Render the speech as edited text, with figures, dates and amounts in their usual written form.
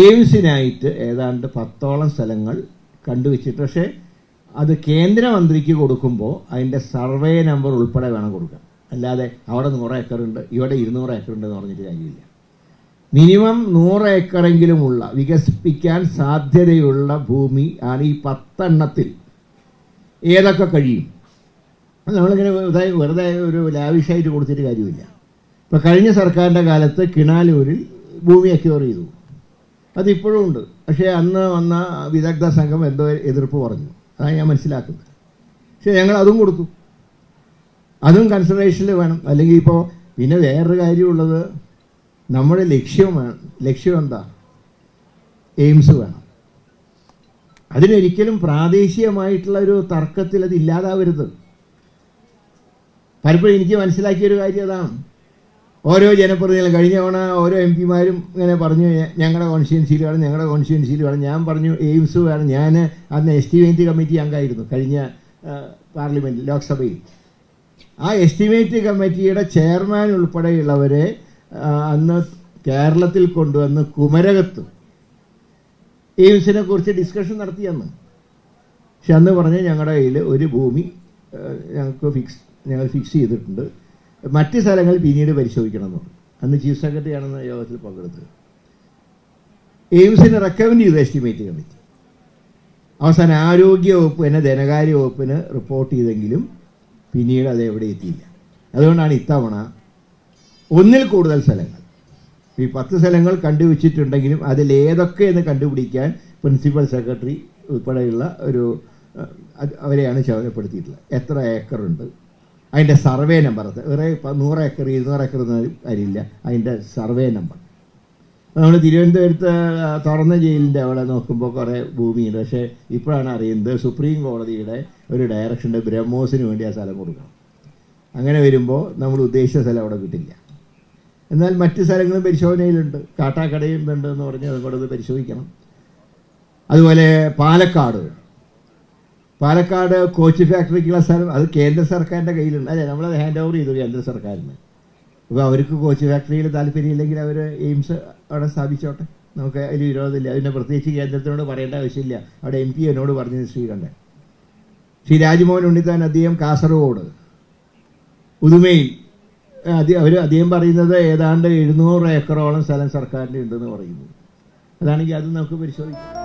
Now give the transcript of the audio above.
എയിംസിനായിട്ട് ഏതാണ്ട് 10ഓളം സ്ഥലങ്ങൾ കണ്ടുവച്ചിട്ട്, പക്ഷേ അത് കേന്ദ്രമന്ത്രിക്ക് കൊടുക്കുമ്പോൾ അതിൻ്റെ സർവേ നമ്പർ ഉൾപ്പെടെ വേണം കൊടുക്കാൻ. അല്ലാതെ അവിടെ 100 ഏക്കറുണ്ട് ഇവിടെ 200 ഏക്കറുണ്ട് എന്ന് പറഞ്ഞിട്ട് കാര്യമില്ല. മിനിമം 100 ഏക്കറെങ്കിലുമുള്ള വികസിപ്പിക്കാൻ സാധ്യതയുള്ള ഭൂമി ആണ് ഈ 10 എണ്ണത്തിൽ ഏതൊക്കെ കഴിയും. നമ്മളിങ്ങനെ വെറുതെ ഒരു ലാവിഷായിട്ട് കൊടുത്തിട്ട് കാര്യമില്ല. ഇപ്പോൾ കഴിഞ്ഞ സർക്കാരിൻ്റെ കാലത്ത് കിണാലൂരിൽ ഭൂമി അക്യൂർ ചെയ്തു, അതിപ്പോഴും ഉണ്ട്. പക്ഷേ അന്ന് വന്ന വിദഗ്ധ സംഘം എന്തോ എതിർപ്പ് പറഞ്ഞു, അതാണ് ഞാൻ മനസ്സിലാക്കുന്നത്. പക്ഷേ ഞങ്ങൾ അതും കൊടുത്തു, അതും കൺസിഡറേഷനിൽ വേണം. അല്ലെങ്കിൽ ഇപ്പോൾ പിന്നെ വേറൊരു കാര്യമുള്ളത്, നമ്മുടെ ലക്ഷ്യം എന്താ? എയിംസ് വേണം. അതിനൊരിക്കലും പ്രാദേശികമായിട്ടുള്ള ഒരു തർക്കത്തിൽ അത് ഇല്ലാതാവരുത്. പലപ്പോഴും എനിക്ക് മനസ്സിലാക്കിയൊരു കാര്യം അതാണ്. ഓരോ ജനപ്രതിനിധികളും കഴിഞ്ഞ തവണ ഓരോ എം പിമാരും ഇങ്ങനെ പറഞ്ഞു, ഞങ്ങളുടെ കോൺസ്റ്റിറ്റ്യുവൻസിയിൽ വേണം. ഞാൻ പറഞ്ഞു എയിംസ് വേണം. ഞാൻ അന്ന് എസ്റ്റിമേറ്റ് കമ്മിറ്റി അംഗമായിരുന്നു കഴിഞ്ഞ പാർലമെൻറ്റിൽ, ലോക്സഭയിൽ. ആ എസ്റ്റിമേറ്റ് കമ്മിറ്റിയുടെ ചെയർമാൻ ഉൾപ്പെടെയുള്ളവരെ അന്ന് കേരളത്തിൽ കൊണ്ടുവന്ന് കുമരകത്ത് എയിംസിനെ കുറിച്ച് ഡിസ്കഷൻ നടത്തിയെന്ന്. പക്ഷെ അന്ന് പറഞ്ഞ് ഞങ്ങളുടെ കയ്യിൽ ഒരു ഭൂമി ഞങ്ങൾ ഫിക്സ് ചെയ്തിട്ടുണ്ട്, മറ്റ് സ്ഥലങ്ങൾ പിന്നീട് പരിശോധിക്കണം എന്ന് പറഞ്ഞു. അന്ന് ചീഫ് സെക്രട്ടറി ആണെന്ന് യോഗത്തിൽ പങ്കെടുത്തത്. എയിംസിന് റെക്കമെൻഡ് ചെയ്തു എസ്റ്റിമേറ്റ് കമ്മിറ്റി. അവസാനം ആരോഗ്യ വകുപ്പിന് ധനകാര്യ വകുപ്പിന് റിപ്പോർട്ട് ചെയ്തെങ്കിലും പിന്നീട് അത് എവിടെ എത്തിയില്ല. അതുകൊണ്ടാണ് ഇത്തവണ 1ൽ കൂടുതൽ സ്ഥലങ്ങൾ, ഈ 10 സ്ഥലങ്ങൾ കണ്ടുവച്ചിട്ടുണ്ടെങ്കിലും അതിലേതൊക്കെ എന്ന് കണ്ടുപിടിക്കാൻ പ്രിൻസിപ്പൽ സെക്രട്ടറി ഉൾപ്പെടെയുള്ള അവരെയാണ് ചുമതലപ്പെടുത്തിയിട്ടുള്ളത്. എത്ര ഏക്കറുണ്ട്, അതിൻ്റെ സർവേ നമ്പർ, വേറെ 100 ഏക്കർ 200 ഏക്കർ ഒന്നും അറിയില്ല, അതിൻ്റെ സർവേ നമ്പർ. നമ്മൾ തിരുവനന്തപുരത്ത് തുറന്ന ജയിലിൻ്റെ അവിടെ നോക്കുമ്പോൾ കുറേ ഭൂമിയുണ്ട്. പക്ഷേ ഇപ്പോഴാണ് അറിയുന്നത് സുപ്രീം കോടതിയുടെ ഒരു ഡയറക്ഷൻ്റെ ബ്രഹ്മോസിന് വേണ്ടി ആ സ്ഥലം കൊടുക്കണം. അങ്ങനെ വരുമ്പോൾ നമ്മൾ ഉദ്ദേശിച്ച സ്ഥലം അവിടെ കിട്ടില്ല. എന്നാൽ മറ്റ് സ്ഥലങ്ങളും പരിശോധനയിലുണ്ട്. കാട്ടാക്കടയും ഉണ്ട് എന്ന് പറഞ്ഞ് അതുകൊണ്ട് പരിശോധിക്കണം. അതുപോലെ പാലക്കാട് കോച്ച് ഫാക്ടറിക്കുള്ള സ്ഥലം അത് കേന്ദ്ര സർക്കാരിൻ്റെ കയ്യിലുണ്ട്. അല്ലേ, നമ്മളത് ഹാൻഡ് ഓവർ ചെയ്തു കേന്ദ്ര സർക്കാരിന്. അപ്പോൾ അവർക്ക് കോച്ച് ഫാക്ടറിയിൽ താല്പര്യമില്ലെങ്കിൽ അവർ എയിംസ് അവിടെ സ്ഥാപിച്ചോട്ടെ, നമുക്ക് അതിൽ വിരോധമില്ല. അതിനെ പ്രത്യേകിച്ച് കേന്ദ്രത്തിനോട് പറയേണ്ട ആവശ്യമില്ല. അവിടെ MP എന്നോട് പറഞ്ഞത് ശ്രീ രാജ്മോഹൻ ഉണ്ണിത്താൻ, അദ്ദേഹം കാസർഗോഡ് ഉദുമയിൽ അദ്ദേഹം പറയുന്നത് ഏതാണ്ട് 700 ഏക്കറോളം സ്ഥലം സർക്കാരിൻ്റെ ഉണ്ടെന്ന് പറയുന്നു. അതാണെങ്കിൽ അത് നമുക്ക് പരിശോധിക്കാം.